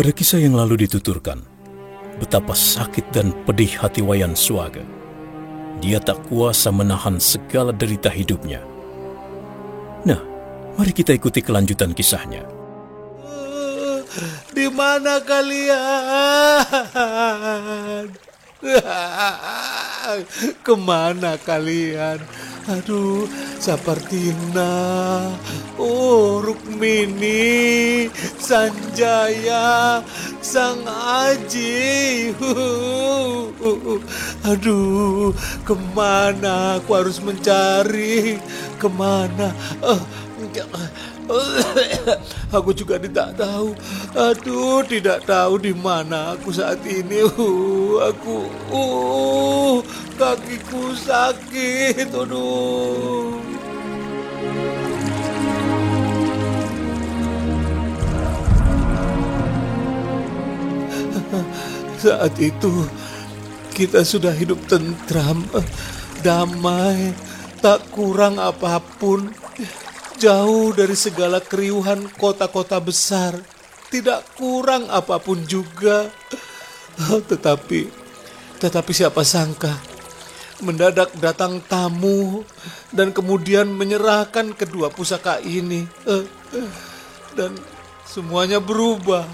Pada kisah yang lalu dituturkan, betapa sakit dan pedih hati Wayan Swaga. Dia tak kuasa menahan segala derita hidupnya. Nah, mari kita ikuti kelanjutan kisahnya. Di mana kalian? Kemana kalian? Aduh, Sapartina, Rukmini, Sanjaya, Sang Aji. Aduh, kemana aku harus mencari? Kemana? Aku juga tidak tahu. Aduh, tidak tahu di mana aku saat ini. Kakiku sakit. Aduh. Saat itu kita sudah hidup tentram, damai, tak kurang apapun. Jauh dari segala keriuhan kota-kota besar, tidak kurang apapun juga. Tetapi siapa sangka, mendadak datang tamu dan kemudian menyerahkan kedua pusaka ini. Dan semuanya berubah.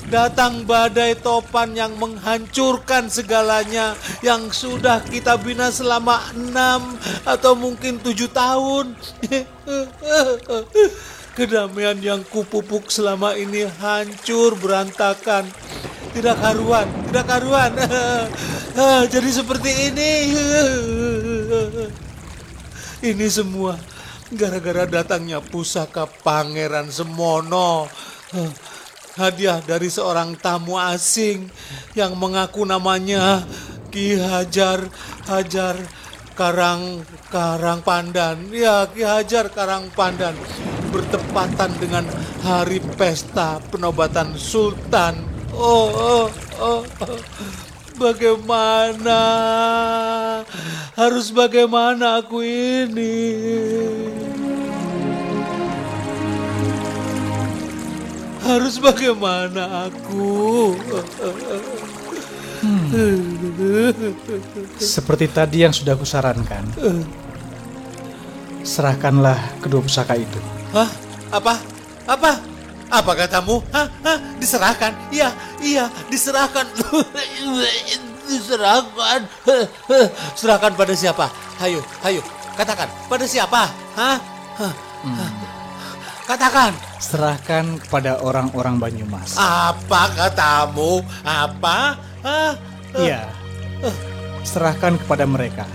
Datang badai topan yang menghancurkan segalanya yang sudah kita bina selama 6 atau mungkin 7 tahun. Kedamaian yang kupupuk selama ini hancur berantakan. Tidak karuan. Jadi seperti ini. Ini semua gara-gara datangnya pusaka Pangeran Semono. Hadiah dari seorang tamu asing yang mengaku namanya Ki Hajar Karang Pandan. Ya, Ki Hajar Karang Pandan, bertepatan dengan hari pesta penobatan Sultan. Bagaimana? Harus bagaimana aku ini? Harus bagaimana aku? Seperti tadi yang sudah kusarankan, serahkanlah kedua pusaka itu. Hah? Apa? Apa katamu? Diserahkan? Iya, diserahkan. Diserahkan. Serahkan pada siapa? Hayo, katakan. Pada siapa? Katakan. Serahkan kepada orang-orang Banyumas. Apa katamu? Apa? Iya, serahkan kepada mereka.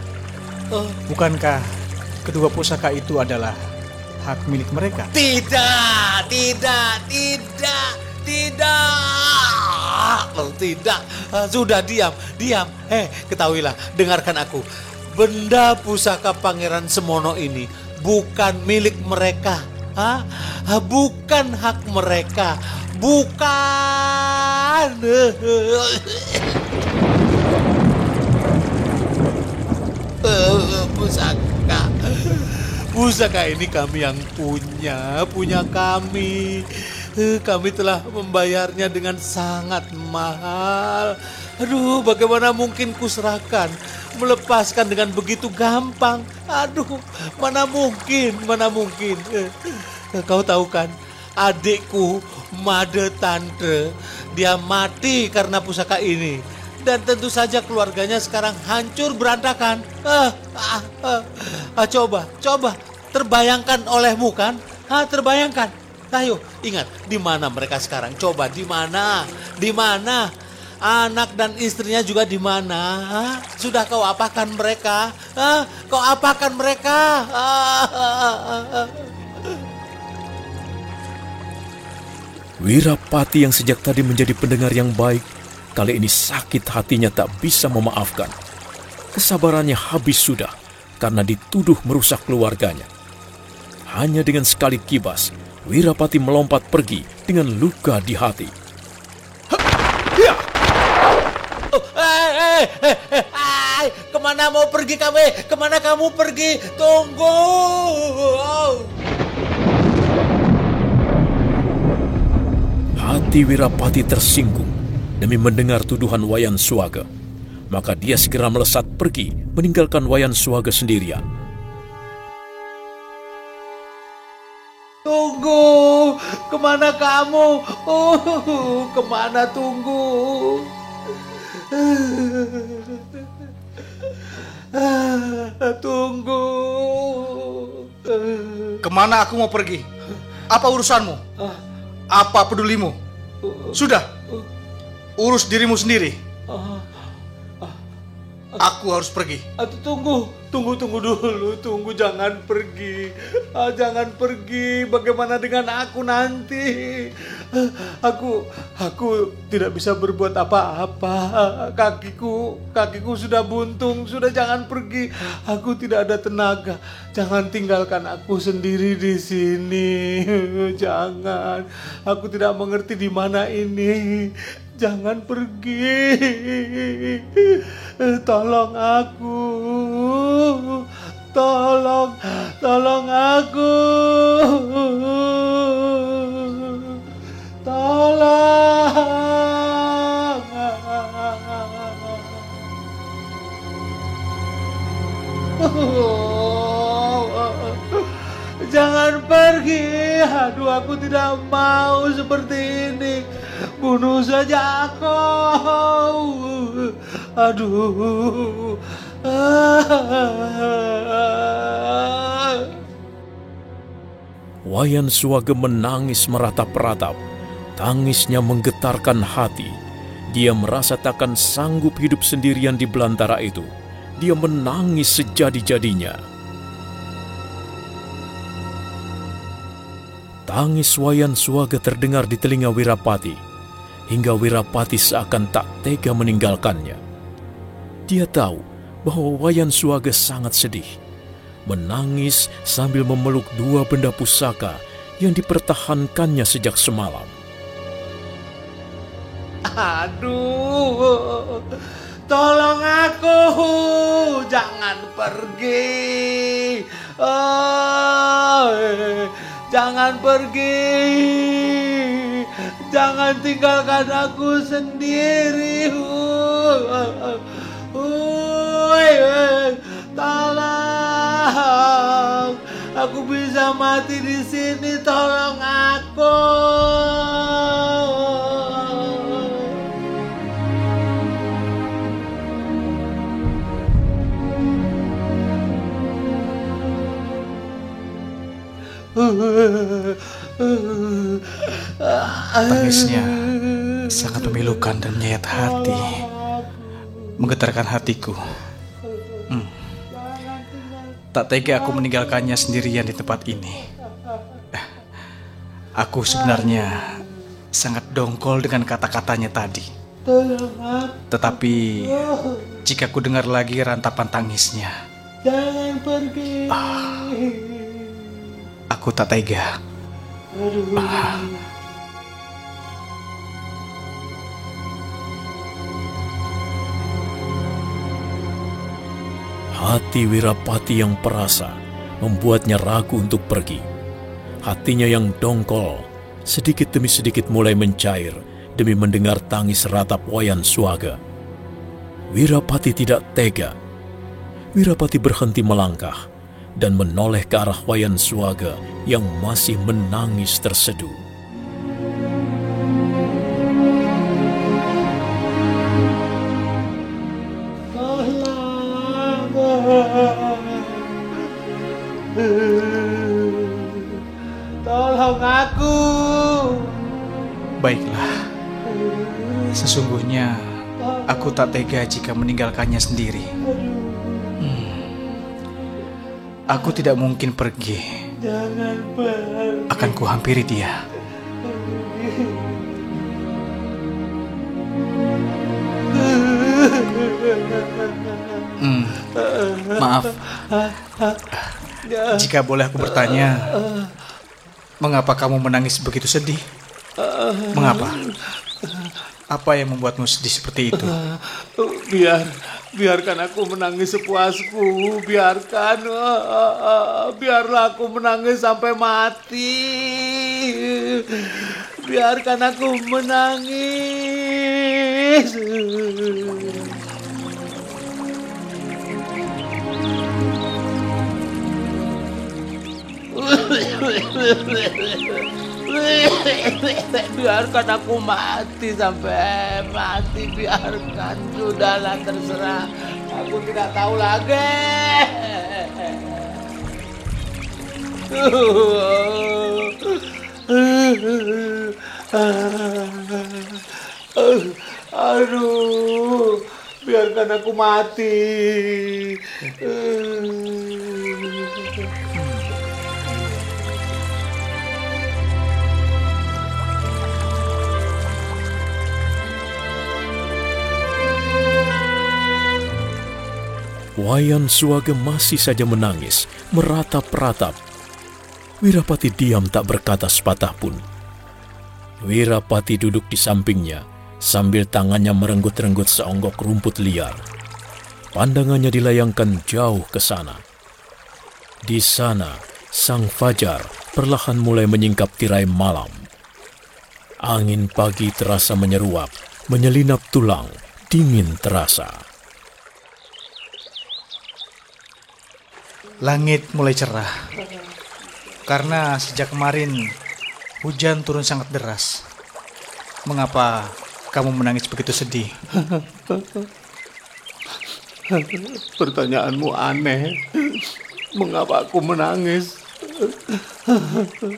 Bukankah kedua pusaka itu adalah hak milik mereka? Tidak. Sudah diam. Ketahuilah, dengarkan aku. Benda pusaka Pangeran Semono ini bukan milik mereka. Bukan hak mereka. Bukan. Pusaka ini kami yang punya kami. Kami telah membayarnya dengan sangat mahal. Aduh, bagaimana mungkin kuserahkan, melepaskan dengan begitu gampang? Aduh, mana mungkin. Kau tahu kan, adikku Made Tante, dia mati karena pusaka ini. Dan tentu saja keluarganya sekarang hancur berantakan. Coba, terbayangkan olehmu kan? Terbayangkan. Ayo, ingat, di mana mereka sekarang? Coba, di mana? Anak dan istrinya juga di mana? Sudah kau apakan mereka? Kau apakan mereka? Wirapati yang sejak tadi menjadi pendengar yang baik, kali ini sakit hatinya tak bisa memaafkan. Kesabarannya habis sudah karena dituduh merusak keluarganya. Hanya dengan sekali kibas, Wirapati melompat pergi dengan luka di hati. Kemana mau pergi kamu? Kemana kamu pergi? Tunggu! Hati Wirapati tersinggung demi mendengar tuduhan Wayan Swaga. Maka dia segera melesat pergi meninggalkan Wayan Swaga sendirian. Tunggu, kemana kamu? Kemana tunggu? Tunggu. Kemana aku mau pergi? Apa urusanmu? Apa pedulimu? Sudah, urus dirimu sendiri. Aku harus pergi. Tunggu dulu, jangan pergi. Jangan pergi, bagaimana dengan aku nanti? Aku tidak bisa berbuat apa-apa. Kakiku sudah buntung, sudah, jangan pergi. Aku tidak ada tenaga. Jangan tinggalkan aku sendiri di sini. Jangan. Aku tidak mengerti di mana ini. Jangan pergi. Tolong aku. Tolong aku. Tolong. Jangan pergi. Aduh, aku tidak mau seperti ini. Bunuh saja aku. Aduh. Wayan Swaga menangis meratap-ratap. Tangisnya menggetarkan hati. Dia merasa takkan sanggup hidup sendirian di belantara itu. Dia menangis sejadi-jadinya. Tangis Wayan Swaga terdengar di telinga Wirapati, hingga Wirapati seakan tak tega meninggalkannya. Dia tahu bahwa Wayan Swaga sangat sedih, menangis sambil memeluk dua benda pusaka yang dipertahankannya sejak semalam. Aduh, tolong aku, jangan pergi. Jangan pergi. Jangan tinggalkan aku sendiri. Tolong. Aku bisa mati di sini. Tolong aku. Tangisnya sangat memilukan dan menyayat hati, menggetarkan hatiku. Tak tega aku meninggalkannya sendirian di tempat ini. Aku sebenarnya sangat dongkol dengan kata-katanya tadi. Tetapi jika ku dengar lagi rantapan tangisnya, Jangan pergi. Aku tak tega. Hati Wirapati yang perasa membuatnya ragu untuk pergi. Hatinya yang dongkol sedikit demi sedikit mulai mencair demi mendengar tangis ratap Wayan Swaga. Wirapati tidak tega. Wirapati berhenti melangkah dan menoleh ke arah Wayan Swaga yang masih menangis terseduh. Tolong aku. Baiklah, sesungguhnya aku tak tega jika meninggalkannya sendiri. Aku tidak mungkin pergi. Jangan pergi. Akan kuhampiri dia. Maaf. Jika boleh aku bertanya, mengapa kamu menangis begitu sedih? Mengapa? Apa yang membuatmu sedih seperti itu? Biarkan aku menangis sepuasku. Biarlah aku menangis sampai mati. biarkan aku menangis. Biarkan aku mati sampai mati, biarkan, sudahlah, terserah. Aku tidak tahu lagi. Aduh, biarkan aku mati. Wayan Suwaga masih saja menangis, meratap-ratap. Wirapati diam tak berkata sepatah pun. Wirapati duduk di sampingnya, sambil tangannya merenggut-renggut seonggok rumput liar. Pandangannya dilayangkan jauh ke sana. Di sana, sang fajar perlahan mulai menyingkap tirai malam. Angin pagi terasa menyeruak, menyelinap tulang, dingin terasa. Langit mulai cerah, karena sejak kemarin hujan turun sangat deras. Mengapa kamu menangis begitu sedih? Pertanyaanmu aneh. Mengapa aku menangis?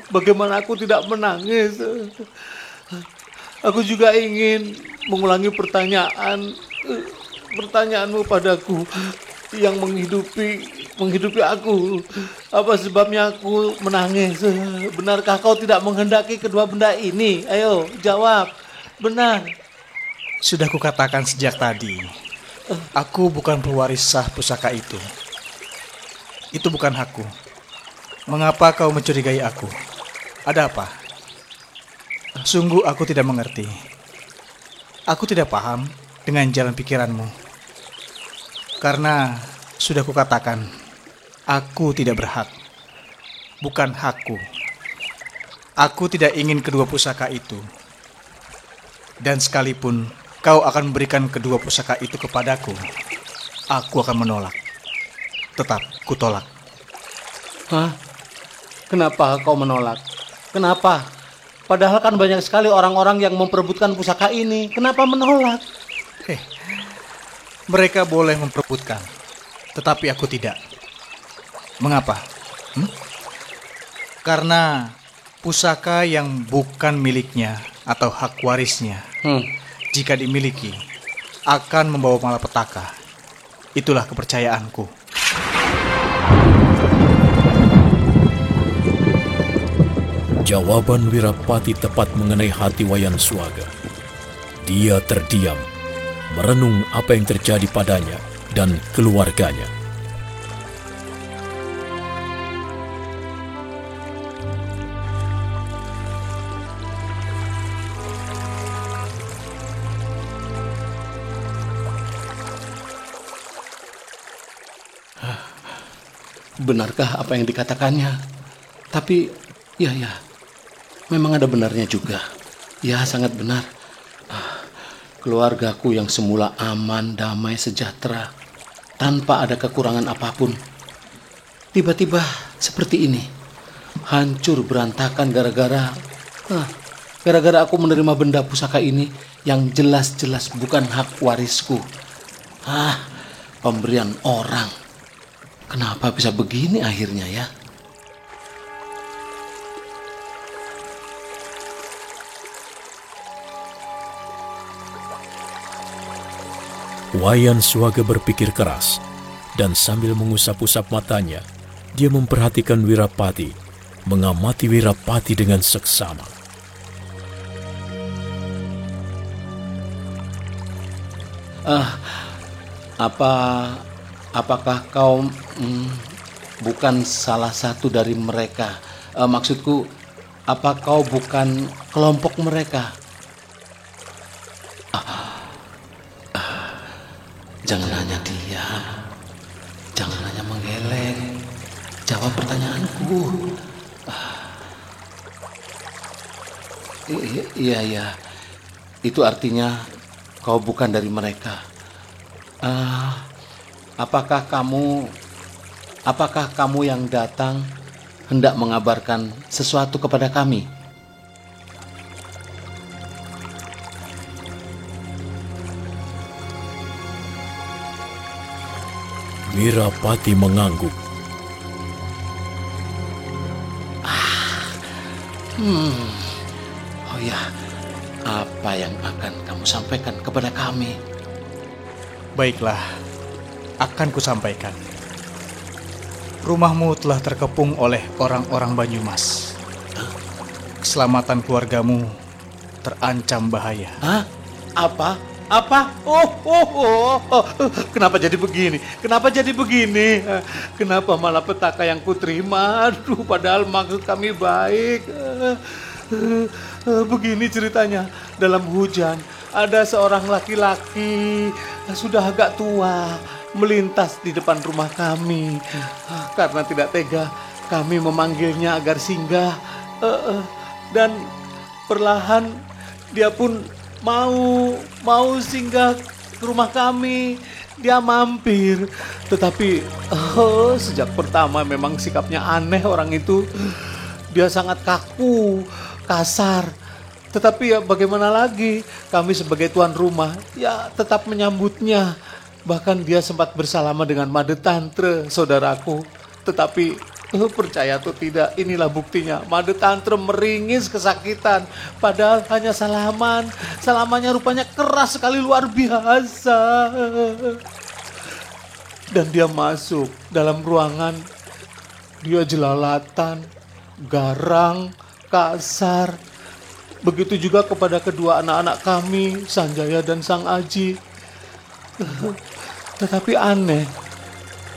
Bagaimana aku tidak menangis? Aku juga ingin mengulangi pertanyaanmu padaku yang menghidupi aku. Apa sebabnya aku menangis? Benarkah kau tidak menghendaki kedua benda ini? Ayo, jawab. Benar. Sudah kukatakan sejak tadi, aku bukan pewaris sah pusaka itu. Itu bukan hakku. Mengapa kau mencurigai aku? Ada apa? Sungguh aku tidak mengerti. Aku tidak paham dengan jalan pikiranmu. Karena sudah kukatakan, aku tidak berhak. Bukan hakku. Aku tidak ingin kedua pusaka itu. Dan sekalipun kau akan memberikan kedua pusaka itu kepadaku, aku akan menolak. Tetap kutolak. Hah? Kenapa kau menolak? Kenapa? Padahal kan banyak sekali orang-orang yang memperebutkan pusaka ini. Kenapa menolak? Mereka boleh memperebutkan, tetapi aku tidak. Mengapa? Karena pusaka yang bukan miliknya atau hak warisnya, jika dimiliki, akan membawa malapetaka. Itulah kepercayaanku. Jawaban Wirapati tepat mengenai hati Wayan Suwaga. Dia terdiam, merenung apa yang terjadi padanya dan keluarganya. Benarkah apa yang dikatakannya? Tapi, ya, memang ada benarnya juga. Ya, sangat benar. Keluargaku yang semula aman, damai, sejahtera, tanpa ada kekurangan apapun, tiba-tiba seperti ini, hancur berantakan gara-gara aku menerima benda pusaka ini yang jelas-jelas bukan hak warisku. Pemberian orang. Kenapa bisa begini akhirnya ya? Wayan Suwaga berpikir keras, dan sambil mengusap-usap matanya, dia memperhatikan Wirapati, mengamati Wirapati dengan seksama. Apakah kau bukan salah satu dari mereka? Maksudku, apa kau bukan kelompok mereka? Jangan hanya diam, jangan hanya menggeleng. Jawab pertanyaanku. Iya, iya. Itu artinya kau bukan dari mereka. Ah, apakah kamu yang datang hendak mengabarkan sesuatu kepada kami? Wirapati mengangguk. Oh ya, apa yang akan kamu sampaikan kepada kami? Baiklah, akan kusampaikan. Rumahmu telah terkepung oleh orang-orang Banyumas. Keselamatan keluargamu terancam bahaya. Hah? Apa? Apa? Oh. Kenapa jadi begini? Kenapa jadi begini? Kenapa malah petaka yang kuterima? Aduh, padahal maksud kami baik. Begini ceritanya. Dalam hujan, ada seorang laki-laki sudah agak tua melintas di depan rumah kami. Karena tidak tega, kami memanggilnya agar singgah. Dan perlahan dia pun mau singgah ke rumah kami. Dia mampir, tetapi sejak pertama memang sikapnya aneh orang itu. Dia sangat kaku, kasar. Tetapi ya bagaimana lagi, kami sebagai tuan rumah ya tetap menyambutnya. Bahkan dia sempat bersalaman dengan Made Tantre, saudaraku. Tetapi percaya atau tidak, inilah buktinya. Made Tantre meringis kesakitan. Padahal hanya salaman. Salamannya rupanya keras sekali, luar biasa. Dan dia masuk dalam ruangan. Dia jelalatan, garang, kasar. Begitu juga kepada kedua anak-anak kami, Sanjaya dan Sang Aji. Tetapi aneh,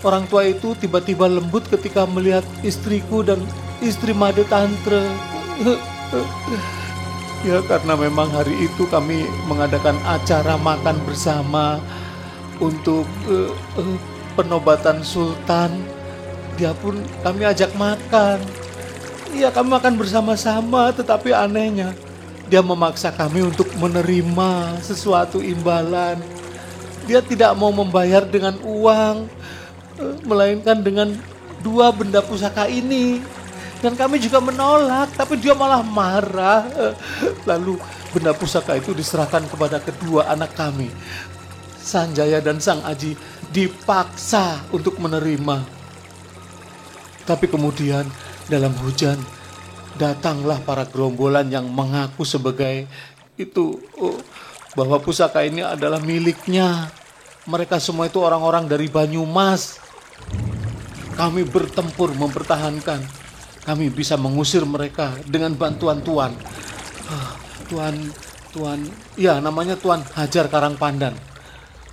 orang tua itu tiba-tiba lembut ketika melihat istriku dan istri Made Tantre. Ya karena memang hari itu kami mengadakan acara makan bersama untuk penobatan Sultan. Dia pun kami ajak makan. Iya, kami makan bersama-sama, tetapi anehnya dia memaksa kami untuk menerima sesuatu imbalan. Dia tidak mau membayar dengan uang, melainkan dengan 2 benda pusaka ini. Dan kami juga menolak, tapi dia malah marah. Lalu benda pusaka itu diserahkan kepada kedua anak kami. Sanjaya dan Sang Aji dipaksa untuk menerima. Tapi kemudian dalam hujan datanglah para gerombolan yang mengaku sebagai itu bahwa pusaka ini adalah miliknya. Mereka semua itu orang-orang dari Banyumas. Kami bertempur mempertahankan. Kami bisa mengusir mereka dengan bantuan Tuan. Ya namanya Tuan Hajar Karangpandan.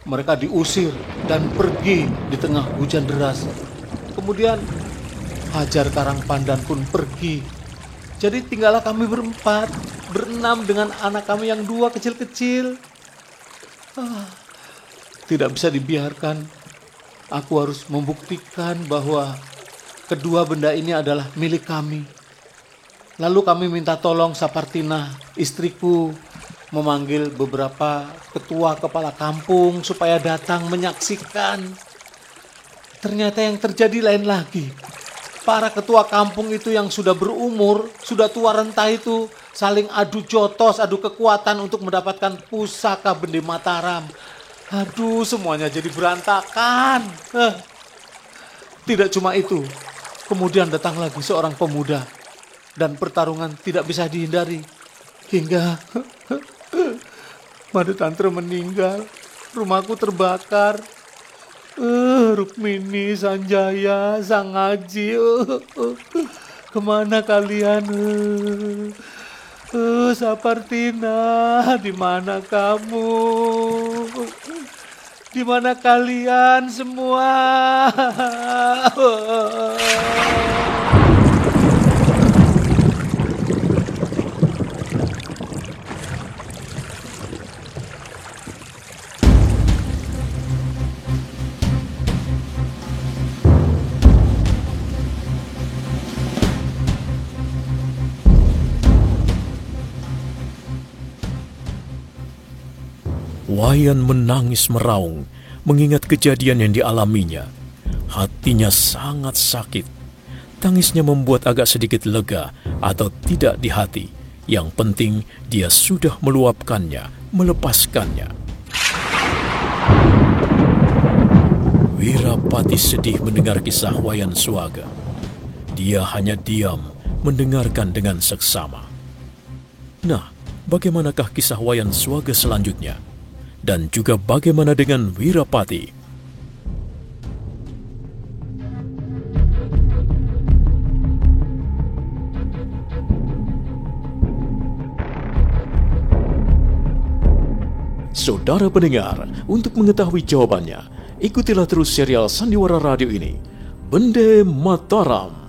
Mereka diusir dan pergi di tengah hujan deras. Kemudian Hajar Karangpandan pun pergi. Jadi tinggallah kami berenam dengan anak kami yang 2 kecil-kecil. Tidak bisa dibiarkan. Aku harus membuktikan bahwa kedua benda ini adalah milik kami. Lalu kami minta tolong Sapartina, istriku, memanggil beberapa ketua kepala kampung supaya datang menyaksikan. Ternyata yang terjadi lain lagi. Para ketua kampung itu yang sudah berumur, sudah tua renta itu saling adu jotos, adu kekuatan untuk mendapatkan pusaka Bende Mataram. Aduh, semuanya jadi berantakan. Tidak cuma itu, kemudian datang lagi seorang pemuda dan pertarungan tidak bisa dihindari. Hingga Made Tantre meninggal, rumahku terbakar. Rukmini, Sanjaya, Sang Aji, kemana kalian? Sapartina, di mana kamu? Di mana kalian semua? Wayan menangis meraung mengingat kejadian yang dialaminya. Hatinya sangat sakit. Tangisnya membuat agak sedikit lega atau tidak di hati. Yang penting dia sudah meluapkannya, melepaskannya. Wirapati sedih mendengar kisah Wayan Swaga. Dia hanya diam mendengarkan dengan seksama. Nah, bagaimanakah kisah Wayan Swaga selanjutnya? Dan juga bagaimana dengan Wirapati? Saudara pendengar, untuk mengetahui jawabannya, ikutilah terus serial Sandiwara Radio ini, Bende Mataram.